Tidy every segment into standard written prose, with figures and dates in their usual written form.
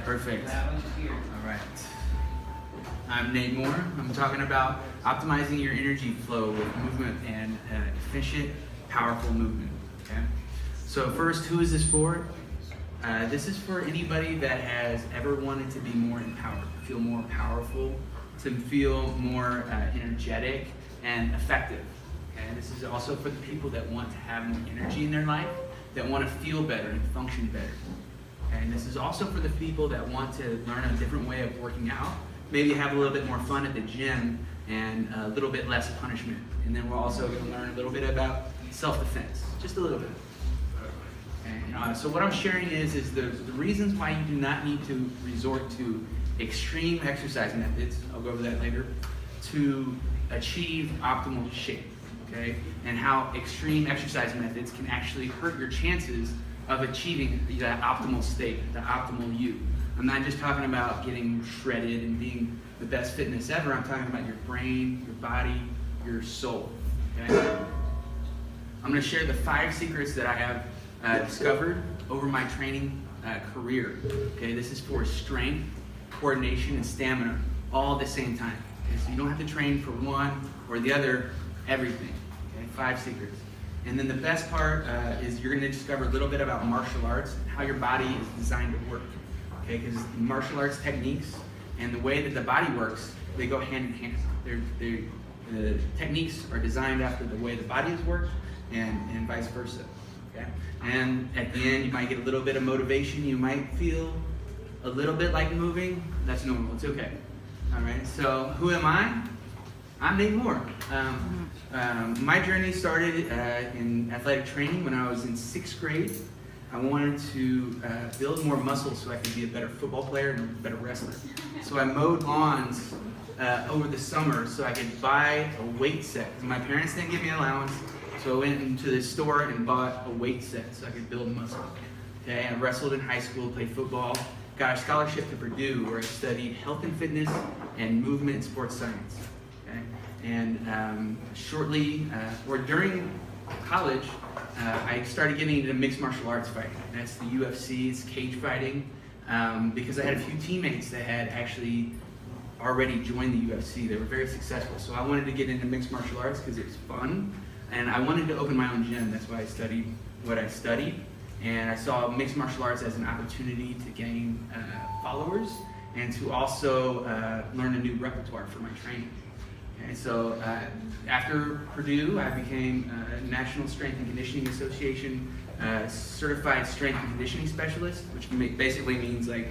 Perfect. All right. I'm Nate Moore. I'm talking about optimizing your energy flow with movement and efficient, powerful movement. Okay. So first, who is this for? This is for anybody that has ever wanted to be more empowered, feel more powerful, to feel more energetic and effective. Okay. This is also for the people that want to have more energy in their life, that want to feel better and function better. And this is also for the people that want to learn a different way of working out, maybe have a little bit more fun at the gym and a little bit less punishment. And then we're also going to learn a little bit about self-defense, just a little bit. And, so what I'm sharing is the reasons why you do not need to resort to extreme exercise methods, I'll go over that later, to achieve optimal shape, okay? And how extreme exercise methods can actually hurt your chances of achieving that optimal state, the optimal you. I'm not just talking about getting shredded and being the best fitness ever. I'm talking about your brain, your body, your soul. Okay? I'm going to share the 5 secrets that I have discovered over my training career. Okay, this is for strength, coordination, and stamina all at the same time. Okay? So you don't have to train for one or the other, everything. Okay? 5 secrets. And then the best part is you're going to discover a little bit about martial arts, how your body is designed to work. Okay, because martial arts techniques and the way that the body works, they go hand in hand. The techniques are designed after the way the body is worked and vice versa. Okay? And at the end, you might get a little bit of motivation. You might feel a little bit like moving. That's normal. It's okay. All right, so who am I? I'm Nate Moore. My journey started in athletic training when I was in 6th grade. I wanted to build more muscle so I could be a better football player and a better wrestler. So I mowed lawns over the summer so I could buy a weight set. My parents didn't give me an allowance, so I went into the store and bought a weight set so I could build muscle. Okay, I wrestled in high school, played football, got a scholarship to Purdue where I studied health and fitness and movement and sports science. Okay? And shortly, or during college, I started getting into mixed martial arts fighting. That's the UFC, it's cage fighting, because I had a few teammates that had actually already joined the UFC. They were very successful. So I wanted to get into mixed martial arts because it was fun, and I wanted to open my own gym. That's why I studied what I studied. And I saw mixed martial arts as an opportunity to gain followers and to also learn a new repertoire for my training. And so after Purdue, I became a National Strength and Conditioning Association certified strength and conditioning specialist, which basically means like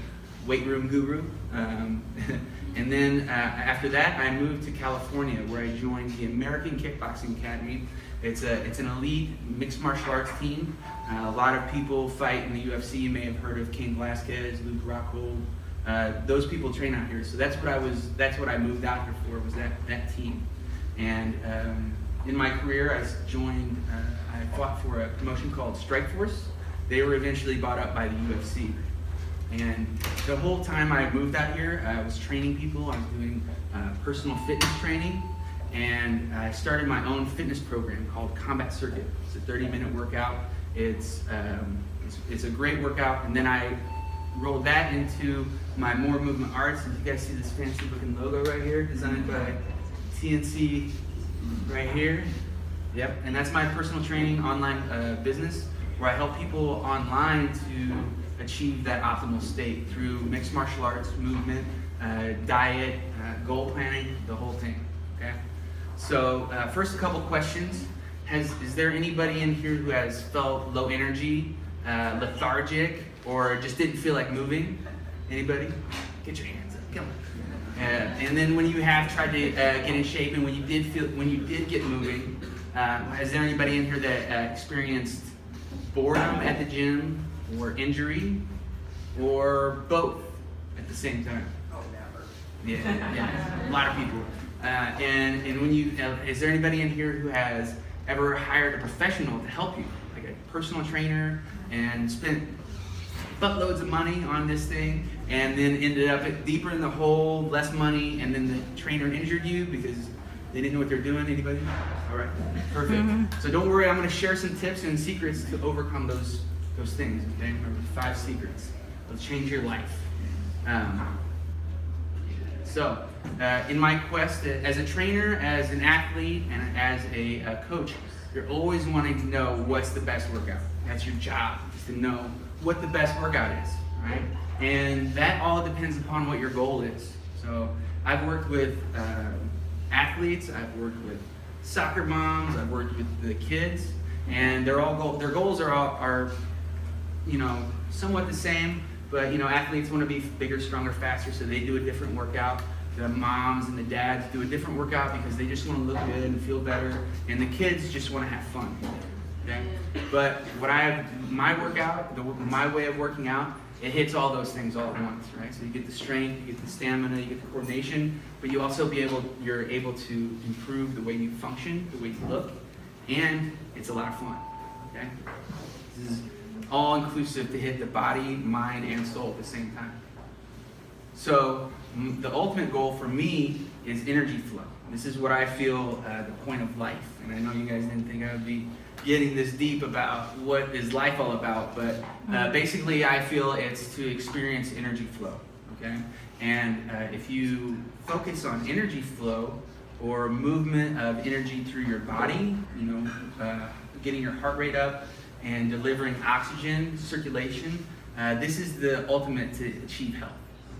weight room guru. And then after that, I moved to California where I joined the American Kickboxing Academy. It's an elite mixed martial arts team. A lot of people fight in the UFC. You may have heard of King Velasquez, Luke Rockhold. Those people train out here, so that's what I moved out here for, was that team. And in my career, I fought for a promotion called Strikeforce. They were eventually bought up by the UFC. And the whole time I moved out here, I was training people. I was doing personal fitness training, and I started my own fitness program called Combat Circuit. It's a 30-minute workout. It's a great workout, and then I rolled that into my More Movement Arts. And you guys see this fancy looking logo right here, designed by TNC right here. Yep, and that's my personal training online business, where I help people online to achieve that optimal state through mixed martial arts, movement, diet, goal planning, the whole thing. Okay. So first, a couple questions. Is there anybody in here who has felt low energy, lethargic, or just didn't feel like moving? Anybody? Get your hands up. Come on. And then when you have tried to get in shape, and when you did get moving, is there anybody in here that experienced boredom at the gym, or injury, or both at the same time? Oh, never. Yeah, a lot of people. And when is there anybody in here who has ever hired a professional to help you, like a personal trainer, and spent buttloads of money on this thing, and then ended up deeper in the hole, less money, and then the trainer injured you because they didn't know what they're doing? Anybody? All right, perfect. Mm-hmm. So don't worry, I'm going to share some tips and secrets to overcome those things. Okay, remember 5 secrets. They'll change your life. In my quest as a trainer, as an athlete, and as a coach, you're always wanting to know what's the best workout. That's your job, is to know what the best workout is, right? And that all depends upon what your goal is. So I've worked with athletes, I've worked with soccer moms, I've worked with the kids, and their goals are somewhat the same. But athletes want to be bigger, stronger, faster, so they do a different workout. The moms and the dads do a different workout because they just want to look good and feel better, and the kids just want to have fun. Okay? But my workout, my way of working out, it hits all those things all at once, right? So you get the strength, you get the stamina, you get the coordination, but you also you're able to improve the way you function, the way you look, and it's a lot of fun. Okay? This is all inclusive to hit the body, mind, and soul at the same time. So the ultimate goal for me is energy flow. This is what I feel the point of life. And I know you guys didn't think I would be getting this deep about what is life all about, but basically I feel it's to experience energy flow. Okay? And if you focus on energy flow or movement of energy through your body, getting your heart rate up, and delivering oxygen, circulation, this is the ultimate to achieve health.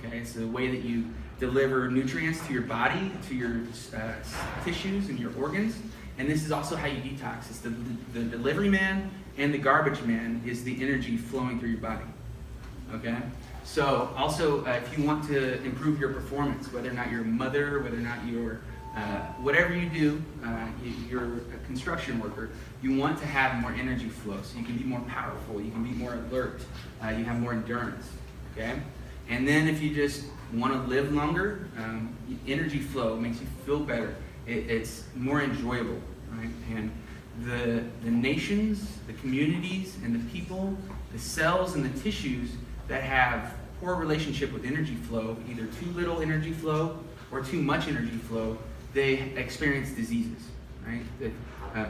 Okay, it's the way that you deliver nutrients to your body, to your tissues and your organs, and this is also how you detox. It's the delivery man and the garbage man is the energy flowing through your body. Okay, so also if you want to improve your performance, whether or not you're a mother, whether or not you're whatever you do, you're a construction worker, you want to have more energy flow so you can be more powerful, you can be more alert, you have more endurance, okay? And then if you just want to live longer, energy flow makes you feel better. It's more enjoyable, right? And the nations, the communities, and the people, the cells and the tissues that have poor relationship with energy flow, either too little energy flow or too much energy flow, they experience diseases, right?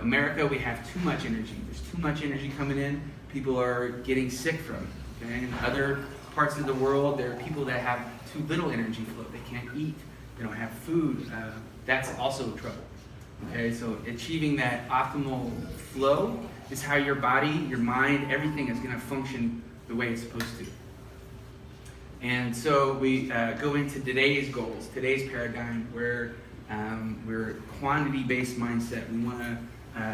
America, we have too much energy. There's too much energy coming in. People are getting sick from it, okay? In other parts of the world, there are people that have too little energy flow. They can't eat. They don't have food. That's also trouble, okay? So achieving that optimal flow is how your body, your mind, everything is going to function the way it's supposed to. And so we go into today's goals, today's paradigm, where we're a quantity-based mindset. We want to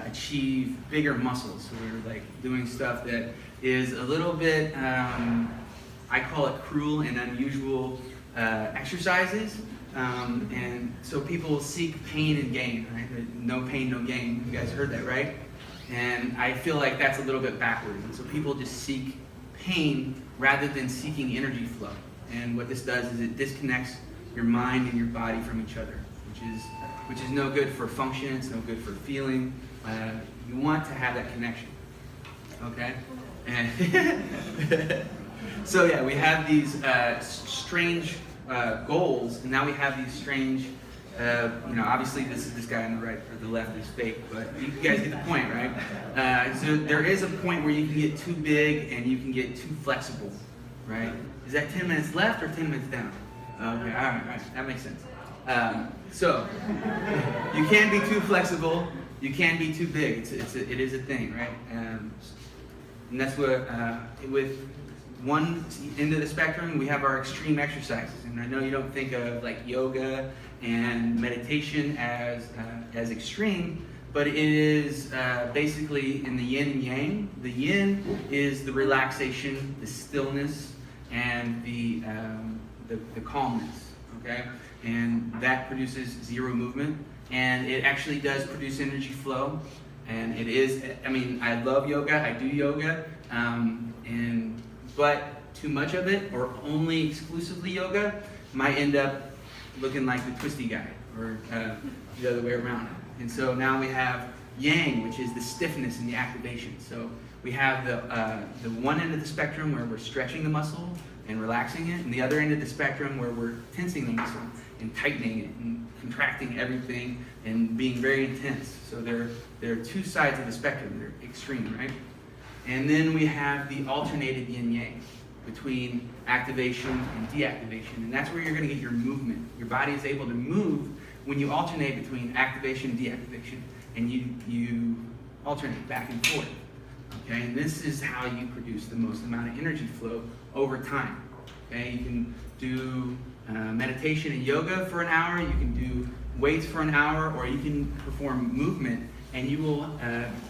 achieve bigger muscles. So we're like doing stuff that is a little bit, I call it cruel and unusual exercises. And so people seek pain and gain, right? No pain, no gain. You guys heard that, right? And I feel like that's a little bit backwards. And so people just seek pain rather than seeking energy flow. And what this does is it disconnects your mind and your body from each other, which is no good for function, it's no good for feeling. You want to have that connection, okay? And so yeah, we have these strange goals, and now we have these strange, obviously this guy on the right or the left is fake, but you guys get the point, right? So there is a point where you can get too big and you can get too flexible, right? Is that 10 minutes left or 10 minutes down? Okay, all right, that makes sense. So you can be too flexible, you can be too big. It is a thing, right? And that's what with one end of the spectrum, we have our extreme exercises. And I know you don't think of like yoga and meditation as extreme, but it is basically in the yin and yang. The yin is the relaxation, the stillness, and the calmness. Okay, and that produces zero movement, and it actually does produce energy flow. And it is, I love yoga, I do yoga, but too much of it, or only exclusively yoga, might end up looking like the twisty guy, or the other way around. And so now we have yang, which is the stiffness and the activation. So we have the one end of the spectrum where we're stretching the muscle and relaxing it, and the other end of the spectrum where we're tensing the muscle and tightening it and contracting everything and being very intense. So there are two sides of the spectrum. They're extreme, right? And then we have the alternated yin-yang. between activation and deactivation, and that's where you're going to get your movement. Your body is able to move when you alternate between activation and deactivation, and you alternate back and forth. Okay, and this is how you produce the most amount of energy flow over time. Okay, you can do meditation and yoga for an hour, you can do weights for an hour, or you can perform movement, and you will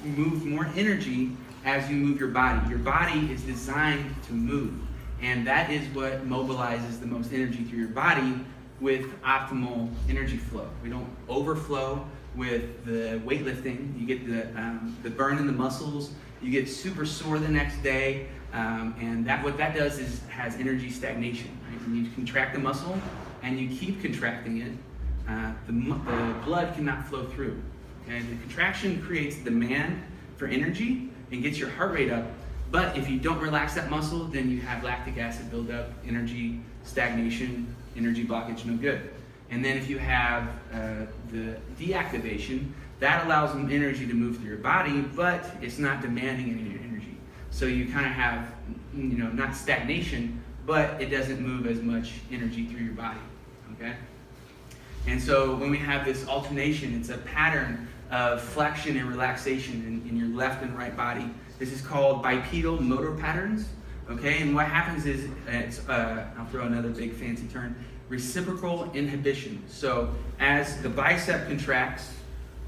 move more energy as you move your body. Your body is designed to move, and that is what mobilizes the most energy through your body with optimal energy flow. We don't overflow with the weightlifting. You get the burn in the muscles, you get super sore the next day, and what that does is has energy stagnation. Right? When you contract the muscle and you keep contracting it, the blood cannot flow through. Okay? The contraction creates demand for energy and gets your heart rate up, but if you don't relax that muscle, then you have lactic acid buildup, energy stagnation, energy blockage, no good. And then if you have the deactivation, that allows energy to move through your body, but it's not demanding any of your energy. So you kind of have, not stagnation, but it doesn't move as much energy through your body, okay? And so when we have this alternation, it's a pattern of flexion and relaxation in your left and right body. This is called bipedal motor patterns, okay? And what happens is, I'll throw another big fancy term, reciprocal inhibition. So as the bicep contracts,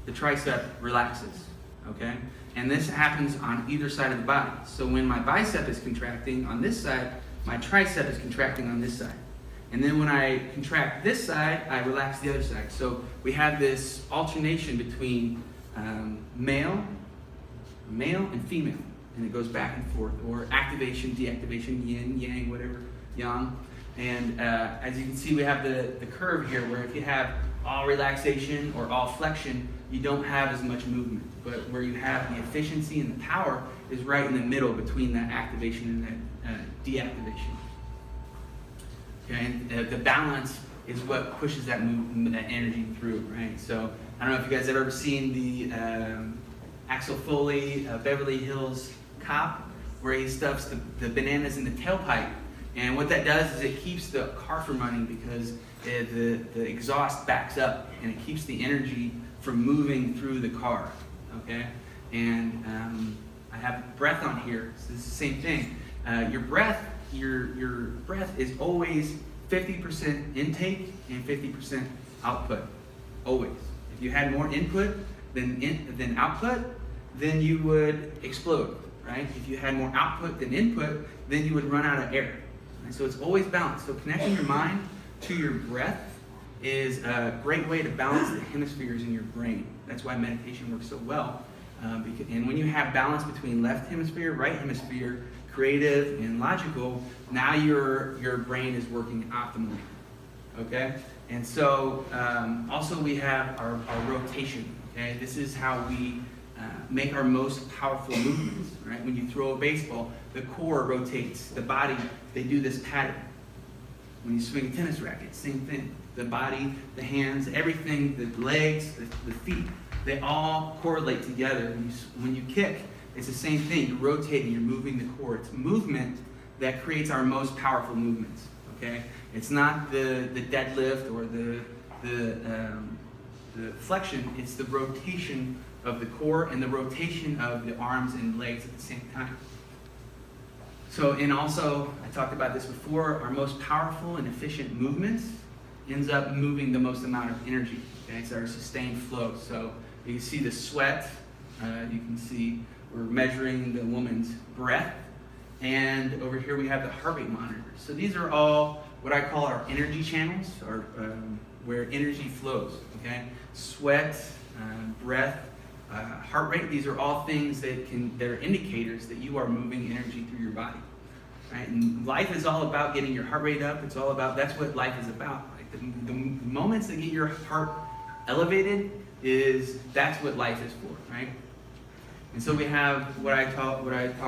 the tricep relaxes, okay? And this happens on either side of the body. So when my bicep is contracting on this side, my tricep is contracting on this side. And then when I contract this side, I relax the other side. So we have this alternation between male and female, and it goes back and forth, or activation, deactivation, yin, yang, whatever, yang. And as you can see, we have the curve here, where if you have all relaxation or all flexion, you don't have as much movement. But where you have the efficiency and the power is right in the middle between that activation and that deactivation. Okay, and the balance is what pushes that energy through, right? So I don't know if you guys have ever seen the Axel Foley Beverly Hills Cop, where he stuffs the bananas in the tailpipe. And what that does is it keeps the car from running, because the exhaust backs up and it keeps the energy from moving through the car, okay? And I have breath on here, so it's the same thing. Your breath is always 50% intake and 50% output, always. If you had more input than output, then you would explode, right? If you had more output than input, then you would run out of air. Right? So it's always balanced. So connecting your mind to your breath is a great way to balance the hemispheres in your brain. That's why meditation works so well. And when you have balance between left hemisphere, right hemisphere, creative and logical, now your brain is working optimally, okay? And so also we have our rotation, okay? This is how we make our most powerful movements, right? When you throw a baseball, the core rotates, the body, they do this pattern. When you swing a tennis racket, same thing. The body, the hands, everything, the legs, the feet, they all correlate together. When you kick, it's the same thing. You're rotating, you're moving the core. It's movement that creates our most powerful movements, okay? It's not the deadlift or the flexion, it's the rotation of the core and the rotation of the arms and legs at the same time. So, and also, I talked about this before, our most powerful and efficient movements ends up moving the most amount of energy, okay? It's our sustained flow. So you can see the sweat, you can see we're measuring the woman's breath, and over here we have the heart rate monitor. So these are all what I call our energy channels, or where energy flows, okay? Sweat, breath, heart rate, these are all things that are indicators that you are moving energy through your body, right? And life is all about getting your heart rate up. It's all about, that's what life is about. Like the moments that get your heart elevated, that's what life is for, right? And so we have what I talk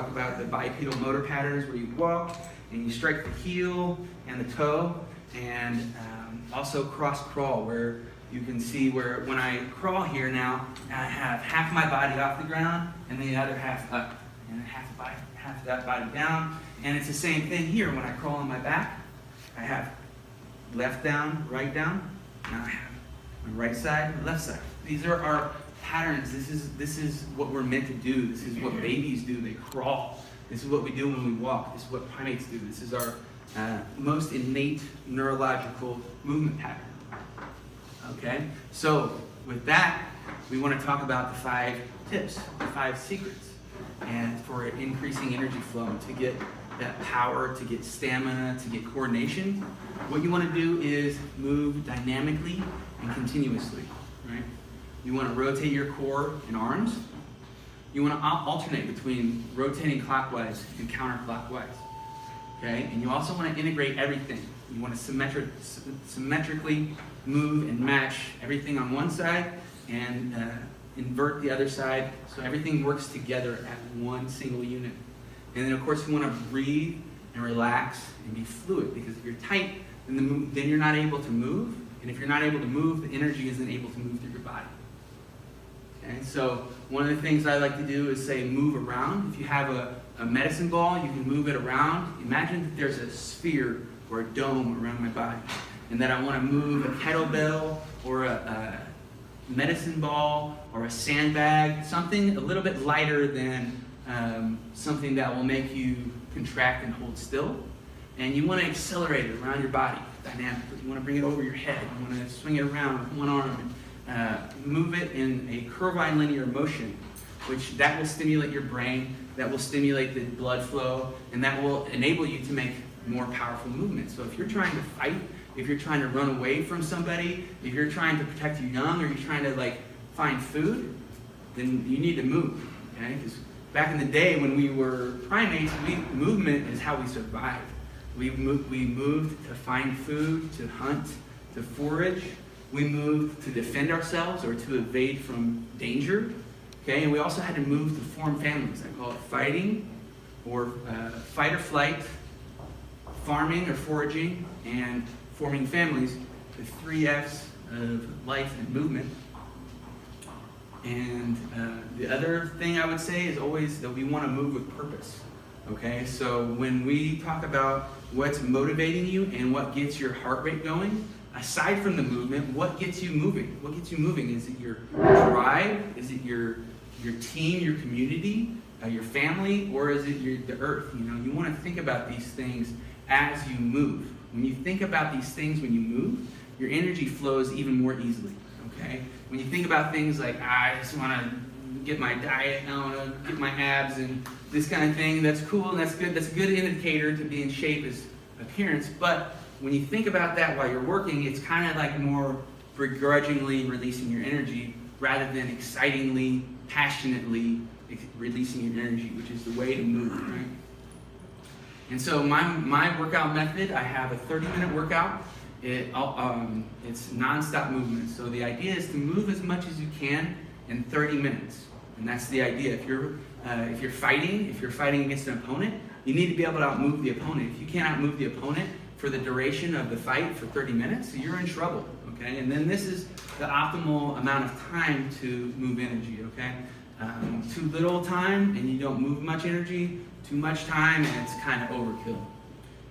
about, the bipedal motor patterns, where you walk and you strike the heel and the toe, and also cross crawl, where you can see where when I crawl here now, I have half my body off the ground and the other half up, and half that body down, And it's the same thing here. When I crawl on my back, I have left down, right down. Now I have my right side, left side. These are our patterns. This is what we're meant to do. This is what babies do. They crawl. This is what we do when we walk. This is what primates do. This is our most innate neurological movement pattern. Okay? So with that, we want to talk about the 5 tips, the 5 secrets, and for increasing energy flow, to get that power, to get stamina, to get coordination. What you want to do is move dynamically and continuously, right? You want to rotate your core and arms. You want to alternate between rotating clockwise and counterclockwise, okay? And you also want to integrate everything. You want to symmetrically move and match everything on one side and invert the other side, so everything works together at one single unit. And then of course you want to breathe and relax and be fluid, because if you're tight, then you're not able to move. And if you're not able to move, the energy isn't able to move through your body. Okay, so one of the things I like to do is say move around. If you have a medicine ball, you can move it around. Imagine that there's a sphere or a dome around my body, and that I want to move a kettlebell or a medicine ball or a sandbag, something a little bit lighter than something that will make you contract and hold still. And you want to accelerate it around your body dynamically. You want to bring it over your head. You want to swing it around with one arm and move it in a curvilinear motion, which that will stimulate your brain, that will stimulate the blood flow, and that will enable you to make more powerful movements. So if you're trying to fight, if you're trying to run away from somebody, if you're trying to protect your young, or you're trying to find food, then you need to move. Okay? Because back in the day when we were primates, movement is how we survived. We moved to find food, to hunt, to forage. We moved to defend ourselves or to evade from danger. Okay? And we also had to move to form families. I call it fighting, or fight or flight, farming or foraging, and forming families, the 3 F's of life and movement. And the other thing I would say is always that we want to move with purpose. Okay, so when we talk about what's motivating you and what gets your heart rate going, aside from the movement, what gets you moving? What gets you moving? Is it your drive? Is it your team, your community, your family, or is it the earth? You know, you want to think about these things as you move. When you think about these things when you move, your energy flows even more easily, okay? When you think about things like, I just want to get my diet, I want to get my abs and this kind of thing, that's cool and that's good. That's a good indicator to be in shape as appearance. But when you think about that while you're working, it's kind of like more begrudgingly releasing your energy rather than excitingly, passionately releasing your energy, which is the way to move, right? And so my workout method, I have a 30-minute workout. It's non-stop movement. So the idea is to move as much as you can in 30 minutes. And that's the idea. If you're fighting against an opponent, you need to be able to outmove the opponent. If you can't outmove the opponent for the duration of the fight for 30 minutes, you're in trouble, okay? And then this is the optimal amount of time to move energy, okay? Too little time and you don't move much energy, too much time and it's kind of overkill.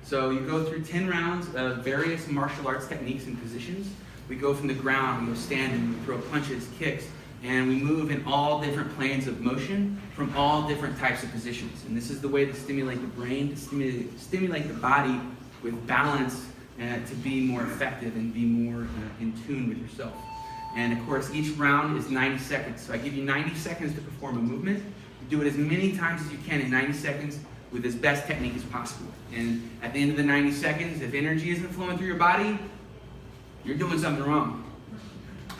So you go through 10 rounds of various martial arts techniques and positions. We go from the ground, we go standing, we throw punches, kicks, and we move in all different planes of motion from all different types of positions. And this is the way to stimulate the brain, to stimulate the body with balance to be more effective and be more in tune with yourself. And of course, each round is 90 seconds. So I give you 90 seconds to perform a movement. You do it as many times as you can in 90 seconds with as best technique as possible. And at the end of the 90 seconds, if energy isn't flowing through your body, you're doing something wrong.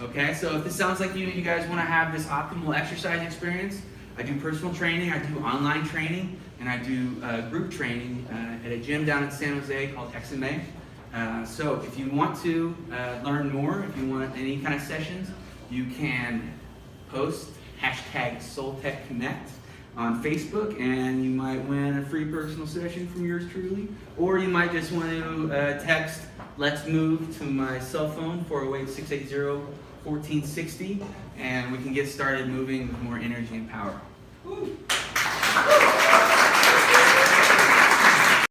Okay, so if this sounds like you guys want to have this optimal exercise experience, I do personal training, I do online training, and I do group training at a gym down in San Jose called XMA. So if you want to learn more, if you want any kind of sessions, you can post #Soultech Connect on Facebook, and you might win a free personal session from yours truly. Or you might just want to text "Let's Move" to my cell phone, 408-680-1460, and we can get started moving with more energy and power. Woo.